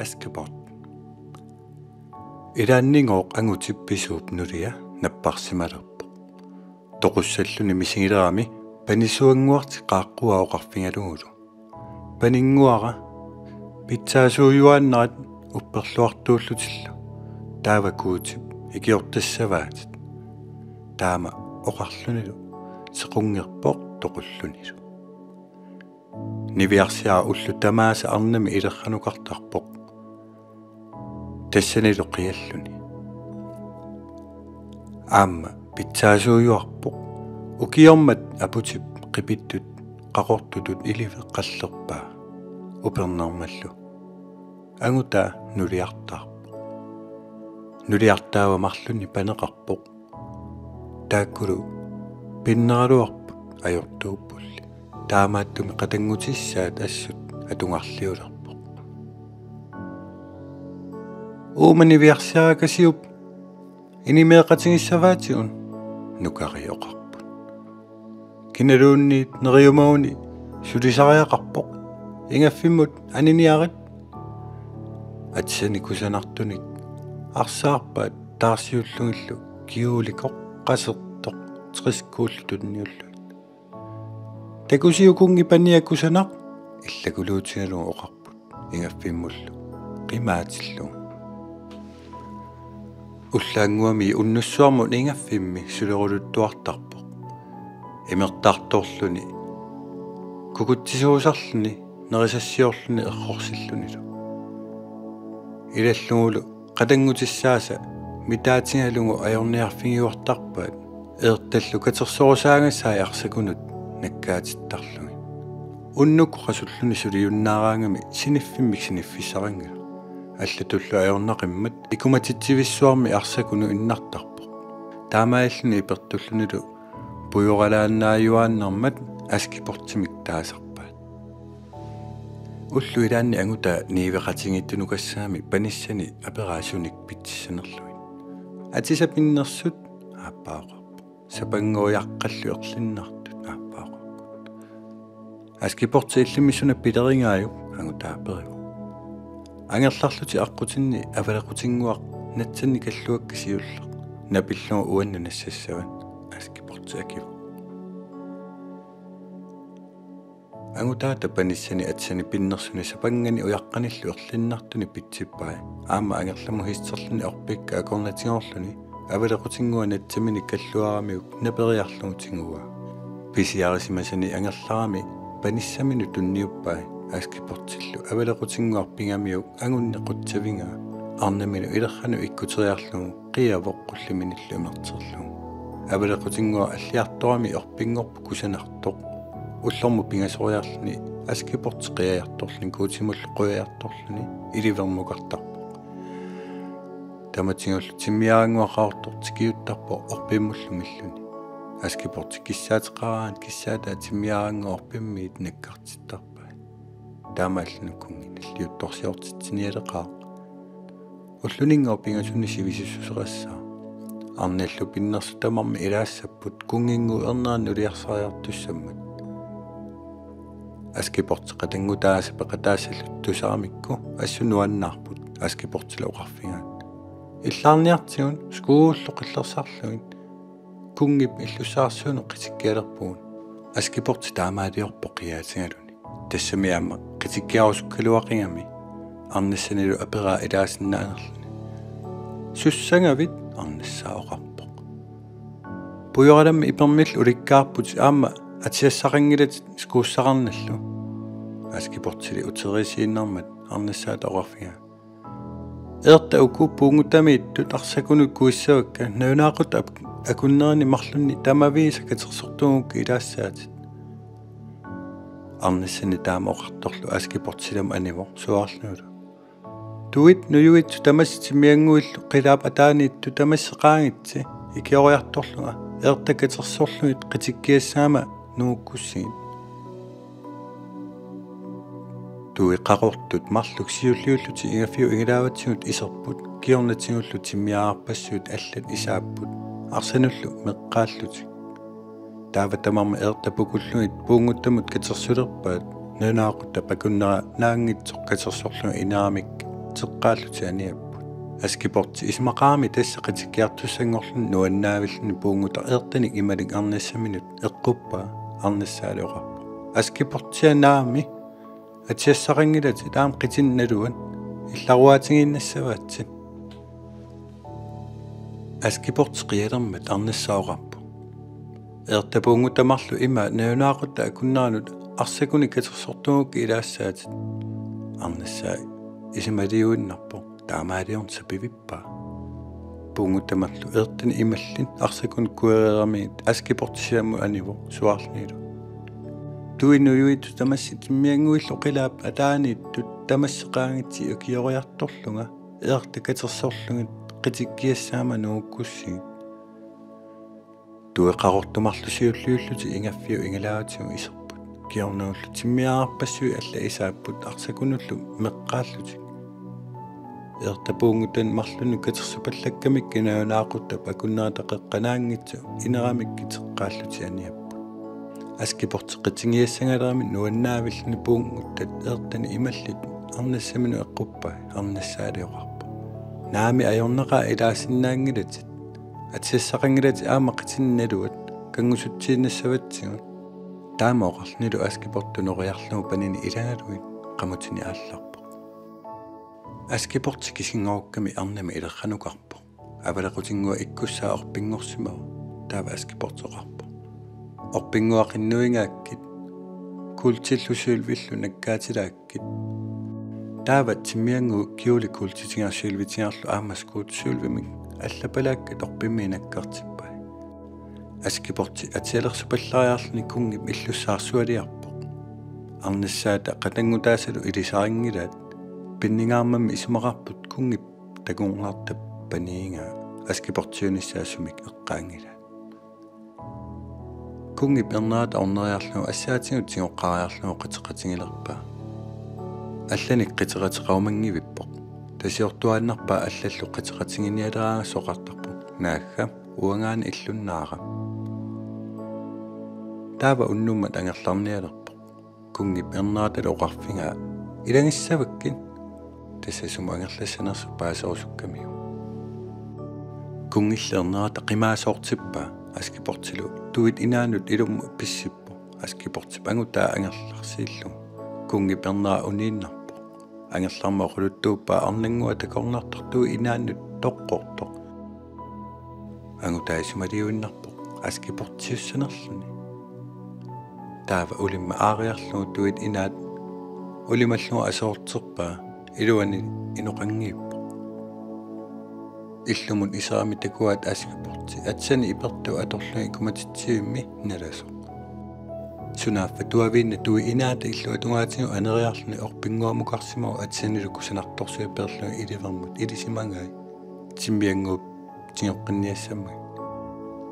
Askeport. Ilaanningoq angutippissuup nulia napparsimalerpo. Toqussalluni misingilerami panisuanguarti qaaqquaoqarfingalugulu. Paninguara pitsaasuuyuannarat upperluartuullutillu taavakuutip ikiortassavaatit. Taama oqarlunilu sequngerpoq toqullunilu. Niviarsiaa ullu tamaasa arnami ilerranuqartarpoq. Tassanilu qialluni. Aamma pitsaasuuyuarpoq. Ukiormat aputip qipittut qaqortutut ilive qallerpaa. Upernermallu. Angutaa nuliartaarpoq. Nuliartaava marluni paneqarpoq. Taakkulu pinneraluarput ajortuuppulli. Taamaattumi qatangutissaat assut atungarliulerpoq. Uumaniviarsiarakasiup inimeeqatingissavaatiun nukarioqarput. Kinaluunniit neriumauni sulisariaqarpoq. Ingaffimmut aniniarit atsani kusanartunik arsaarpaat taarsiullungillu kiulikoq qasertoq triskuullutunniullu. Takusiukungi paniakusanaq illakuluutigalu oqarput ingaffimullu qimaatillu. Ullaanguami unnussuarmut ingaffimmi suleruluttuartarpoq. Imertartorluni kukuttisuusarluni nerisassiorluni errorsillunilu. Ilallungulu qatangutissaasa mitaatingalungu ajorniarfingiuartarpaat eertallu katersorusaangassai arsakunut nakkaatittarlungi. Unnukku qasulluni suliunnaaraangami siniffissarangila. Аллатуллу ajornaqimmat ikumatitsivисsuarmi arsakunu innartarpoq. Taamaalluni ipertullunilu pujoralaannaayuaannarmat askiportimik taasarpaat. Ullu ilaanni anguta niiveqatingittunukassaami panissani aperaasunik pitsissanerluin. Atisapinnersut aappaaqarpo. Sapanguojaqqallu erlinnartut aappaaqarpo. Askiporti illimissuna pileringaaju anguta aperiu. Angerlarluti aqutinni avalequtinguaq natsanni kalluakkasiulla napillunga uannu nassassavan askiporti akivu. Angutaata panissani atsani pinnersuni sapangani ujaqqanillu erlinnartuni pitsippai aama angerlamu hisserluni orpikka akornatingorluni avalequtingua natsamini kalluaramiuk naperiarlungutingua. Pisiarisimasani angerlarami panissaminu tunniuppai askiportillu avalequtinguarpingamiuk angunnequtsavinga arnaminu ilerranu ikkuteriarlugu qiavoqqulliminillu imerterlugu. Avalequtingua alliartorami orpingorpu kusanartoq ullormu pingasoriarluni askiporti qiajartorluni kuutimullu qiajartorluni ilivermuqartarpoq. Tamatingullu timmiaranguaqaortor tikiuttarpo orpimmullumilluni. Askiporti kissaateqaraan kissaata timmiaranguorpimmiit nakkartittarpa. Taamaallunukungin alliuttorsiortitsinialeqaa. Ulluninngor pingasunni sivisissuserassaa. Arnallu pinnersu tamarmi ilaassaput kungingu ernaannu liarsariartussammat. Askiporti qatangutaasa peqataasalluttusaaramikku assunuannaarput askiportila uqarfingaat. Illaarniartigun skuullu qillersarluin kungip illussaarsuunu qitikkialerpuun. Askiporti taamaaliorpo qiaatingaluni. Tassamiamma qitikkiarusukkaluaqingami arnassanilu aperaa ilaasinnaangerluni. Sussangavit arnassaaoqarpoq. Pujoralammi ipermill ulikkaarput aamma atiassaqangilat skuussaqarnallu. Askiportili uterisiinnarmat arnassaata oqarfingaa. Eerta ukuppuungutamiittut arsakunu kuissavakka naunaaqut akunnerani marlunni tamaviisa katersortuungukki ilaassaatit. Arnassani taama oqartorlu askiportilam anivoq suarlunulu. Tuit nuyuitsu tamassitimianguillu qilaap ataaniittu tamasseqaangitsi ikioriartorluga eerta katersorlugit qitikkiassaama nuukkussiin. Tui qaqortut marluksiulliulluti ingafiu ingilaavatsingut iserput kiornatingullu timmiaarpassuut allat isaapput arsanullu meqqaalluti. Taavatamarma eerta pukullugit puunguttamut katersulerpaat nanaaqutta pakunnera naangitsoq katersorluga inaaramik теққааллути аниаппут аскипорти исмақаами тасса қитиккиартуссангорлун нуаннаавиллни пуунгута ертаник ималик арнассаминут эққуппаа арнассаалиоқарпу аскипортианаами атиассақангилати таам қитинналуан илларуаатингииннассаваатсин аскипорти қиалермат арнассаоқарпу ертапуунгутамарлу има наунаақутта акуннаанут арсакуни катерсортугук илаассаатит арнассаа исималиуиннарпо таамаалиорн сапивиппаа пуунгутамарлу ертани ималлин арсакун куерерамигит аскипортисиамму аниво суарлнилу туинуюиту тамассит миангуилло қилаап атаанииттут тамассеқаангитси акиориарторлунга eerta катерсоорлугит қитиккиассаама нууккуссигит туеқарортумарлу сиуллиуллути ингаффиу ингалаатигу исерпут киорнууллу тиммиаарпассуи алла исааппут арсакунуллу меққааллути ертапуунгутан марлуну катерсупаллаккамик кинаанаақуттап акуннаатақеққанаангитсу инерамикки теққааллути аниаппут аскипортеққитингиассангалерами нуаннаавиллни пуунгуттат ертани ималлит арнассамину эққуппаа арнассаалиоқарпу наами аёрнеқаа илаасиннаангилатит атиассақангилати аамаққитинналуат кангусутсииннассаватсигут таамаоқарлнилу аскипортунериарлугу панини илагалуит қамутини аалларпу аскипорти кисингоокками арнами илерранукарпу авалеқутингуа иккуссаа орпингорсимау таава аскипортеқарпу орпингуақиннуингааккит култиллусуилвиллу наккаатилааккит таава тиммиангу киули култитингаарсуилвитингарлу аамаскуут суилвимик аллапалааккат орпимми наккартиппай аскипорти атиалерсупаллариарлни кунгип иллуссаарсуалиарпо арнассаата қатангутаасалу илисарингилаат пиннingаармамми исмақарпут кунгип такунгуартап паниинга аскипортиуниссаасумик эққаангила кунгип эрнаата орнериарлугу ассаатингут тингоққариарлугу қитеқатингилерпаа алланик қитератеқаумангивиппоқ тасиортуааннарпаа аллаллу қитератингиниалераага соқартарпу наагга уангаани иллуннаара таава уннуммат ангерларниалерпо кунгип эрнаатал оқарфингаа илангиссаваккин тассасуму ангерлассанерсу паасорусуккамиу кунгиллернаата қимаасоортиппаа аскипортилу туит инаанут илумму писсиппо аскипортип ангутаа ангерларсииллу кунгип эрнаа унииннарпо ангерлармаа қулуттууппаа арнангуа такорнартартуу инаанут тоққорто ангутаа сумалиуиннарпо аскипортиуссанерлуни таава улимма аариарлугу туит инаат улималлугу асоортерпаа илуани иноқангииппо иллумут исаами такуат аскипорти атсани иперту аторлуги куматитсиимми наласо сунаффа туавинна туи инаата иллуа тунгаатигу анериарлуни орпингуамукарсимау атсанилу кусанарторсуи перлуги иливермут илисимангай тимбиангууп тингеққинниассаммай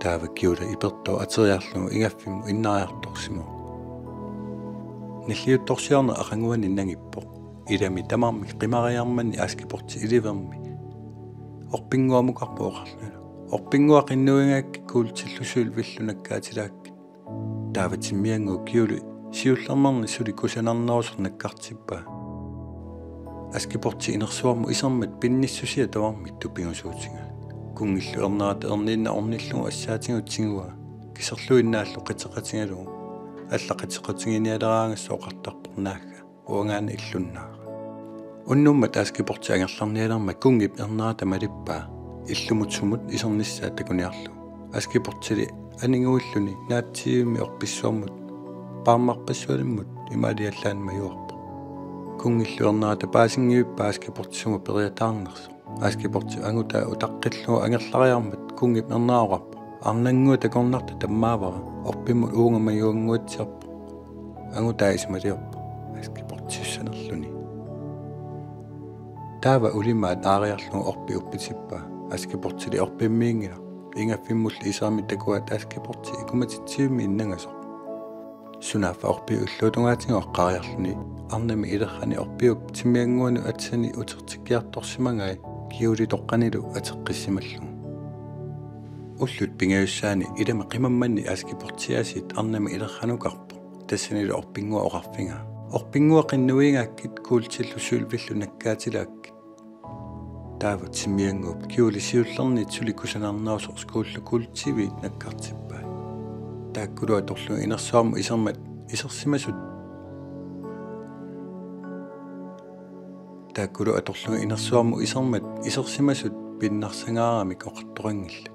таава киула иперту атериарлугу ингаффиму иннаариарторсимау наллиутторсиорна ақангуани нагиппо илами тамарми қимариарманни аскипорти иливерми орпингуамукарпу оқарлуна орпингуақиннуингаакки куултиллусуил наккаатилаакки таава тиммиангу киули сиуллермарни сули кусанарнерусер наккартиппаа аскипорти инерсуарму исермат пинниссусиа таварми тупингусуутинга кунгиллу эрнаата эрниинна орниллугу ассаатингутсигуа кисерлуиннааллу қитеқатингалугу алла қитеқатингиниалераангасса оқартарпорнаага уангаана иллуннаара уннуммат аскипорти ангерларниалерма кунгип эрнаата малиппаа иллумутсумут исерниссаа такуниарлу аскипортили анингуиллуни наатсиими орписсуармут паармарпассуалиммут имаалиаллаанма юарпо кунгиллу эрнаата паасингиуппаа аскипортисуму периатаарнерсо аскипорти ангута утаққиллугу ангерлариармат кунгип эрнааоқарпо арнангуа такорнарта таммаавара орпиммут уунгамаюангуатсиарпо ангутаа исмалиорпо аскипортиуссанерлуни таава улимаат аариарлугу орпи уппитиппаа аскипортили орпиммиингила ингаффиммулли исаами такуат аскипорти икуматитсиумми иннагасо сунафа орпи уллуутунгаатингу аққариарлуни арнами илеррани орпиуп тиммиангуану атсани утертиккиарторсимангай киули тоққанилу атеққиссималлугу уллут пингаюссаани илама қимамманни аскипортиасит арнами илерранукарпо тассанилу орпингуа оқарфинга орпингуа қиннуингааккит куултиллусуилвиллу наккаатилаакки таава тимиангуп киулисиуллерни туликусанарнаусо скууллукултивит наккартиппаа тааккулуа торлу инерсуарму исермат исерсимасут тааккулуа торлу инерсуарму исермат исерсимасут пиннарсангаарами коқарторангилла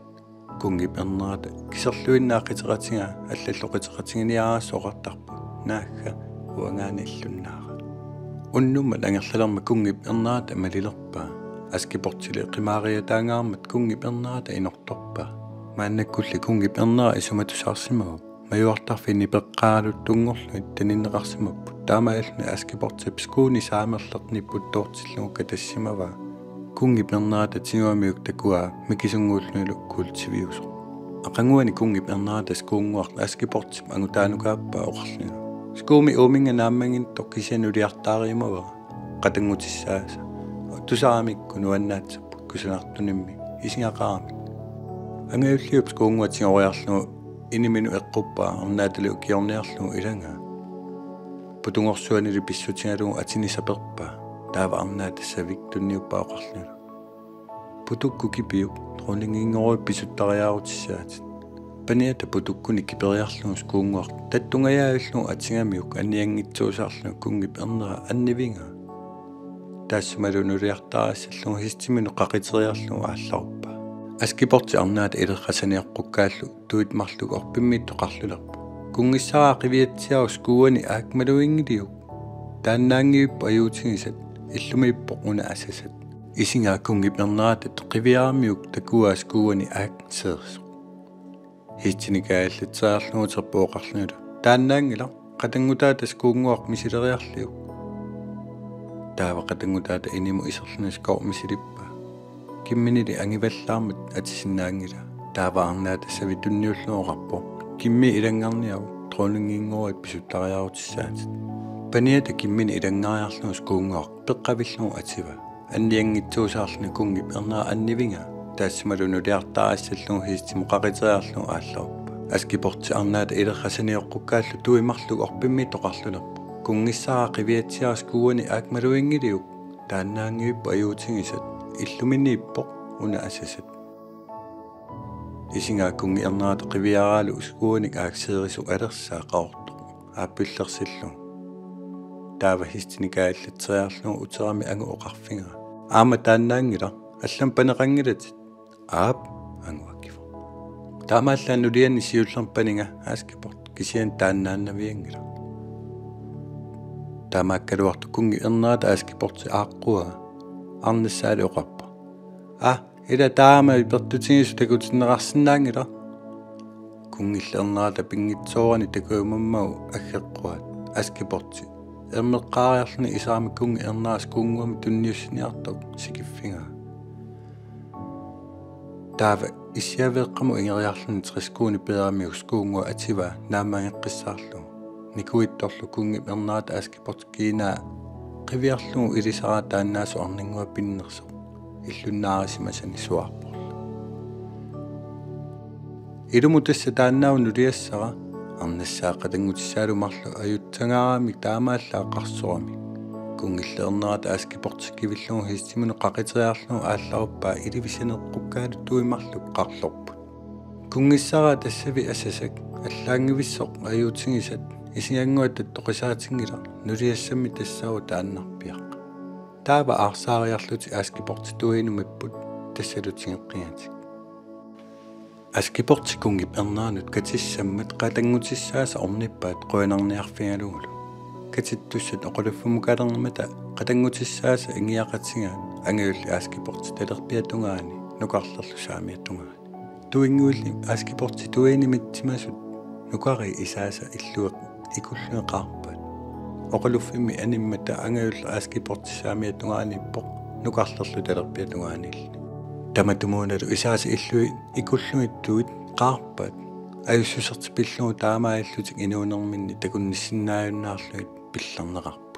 кунгип эрнерата кисерлуиннааққитератинга аллаллоқитератингиниараассо оқартарпу наагга уангаани иллуннаара уннуммат ангерлалерма кунгип эрнерата малилерпаа аскипортили қимаариатаангаармат кунгип эрнерата инорторпаа мааннаккулли кунгип эрнера исуматусаарсимагу маюартарфини пеққаалут тунгорлуит таниннеқарсимаппут таамаални аскипортип скууни саамерлерниппут тоортиллугукка тассимава кунгип эрнерата тигуамиук такуа микисунгууллунилу култивиусо ақангуани кунгип эрнерата скуунгуарла аскипортип ангутаанукааппаа оқарлуна скууми ууминга нааммангин тоқкисианулиартааримава қатангутиссааса тусаамикку нуаннаатсаппу кусанартунимми исингақарами ангавиллиуп скуунгуатингориарлугу iniminu eqquppa ornaatalu kiorniarlugu ilanga putungorsuanili pissutigalugu atinisaperpa taava arnaatassavik tunniuppaoqarluna putukku kipiu troninginngorui pisuttariaarutissaat paniata putukkuni kiperiarlugu skuunguar tattungayaallugu atingamiuk anniangitsuusaarlugu kungip ernera annivinga taassumalunuliartaraassallugu histiminu qaqiteriarlugu aallaruppa askiporti arnaat ilerrasaniaqqukaallu tuit marluk orpimmiitto qarlulerpu kungissaraa qiviatsiaus kuuani aakmaluingiliuk taannaangiuppa ayuutigisat illumiippoq una asasat isingaa kungiperneraatat qiviaarmiuk takuaas kuuani aakseersu hiitsinikaallitsaarluguterpooqarlunulu taannaangila qatangutaatas kuunguaq misileriarliuk taava qatangutaata inimu iserlunus kor misilippa kimminili angivallaarmat atisinnaangila taava arnaatasavi tunniulluoqarpo kimmi ilangarniavu troningingorit pisuttariarutissaat paniata kimmini ilangariarlugus kuunguaq peqqavillugu ativa anniangitsuusaarluni kungip ernera annivinga taassumalunuliartaraassallugu hiistimu qaqiteriarlugu aallaruppa askiporti arnaata ilerrasaniorqukkaallu tuimarlug orpimmiittoqarlulerpu kungissaraa qiviatsiaas kuuani aakmaluingiliuk taannaangiuppa ayuutigisat illuminiippoq una asasat isingaa kungi ernerata qiviaraalu uskuunik aakseerisu alersaa qaortoq aappillersillu taava histinikaallatseriarlugu uterami angu oqarfinga aama taannaangila allam paneqangilatit aap anguakkivo taamaallannulianni siullerpaninga aaskiport kisian taannaannaviangila taamaakkaluartu kungi ernerata aaskiporti aaqqua arnassaali oqappa ila taama ipertutigisu takutinneqarsinnaangila kungillernerata pingitsoorani takuumammagu aggeqquat askiporti ermeqqaariarluni isaami kungi erneras kuunguami tunniussiniartoq sikiffinga taava issiaveeqqamu ingeriarluni triskuuni peeramius kuungua ativa naamaangeqqissaarlugu nikuittorlu kungi ernerata askiport kiinaa qiviarlugu ilisaraa taannaasu arningua pinnerso illunnaarisimasani suarporlu ilumutassa taannaavu nuliassara arnassaaqatangutissaalumarlu ajutsangaraami taamaallaaqarsorami kungillernerata askiportikkivillugu histimunu qaqiteriarlugu aallaruppa ilivisaneqqukkaali tuimarluk qarlorput kungissaraa tassavi asasak allaangivissoq ajuutigisat isianguat tattoqisaatingila nuliassammi tassaavu taannarpiaq taava aarsaariarluti askiporti tuinumipput tassalutigeqqiatik askiporti kungip erneranut katissammat qatangutissaasa ornippaat quanarniarfingalugulu katittussat oquluffumu qatangutissaasa ingiaqatigaan angayulli askiporti talerpiatungaani nukarlerlu saamiatungaani tuinguulli askiporti tuinimitsimasut nukari isaasa illueq ikullueqarpaat oquluffimi animmata angayulli askiporti saamiatungaanippoq nukarlerlu talerpiatungaanilli tamatumuunalu isaasa illui ikulluittuit qaarpaat ayussusertipillugu taamaallutik inuunerminni takunnissinnaajunnaarluit pillerneqarpa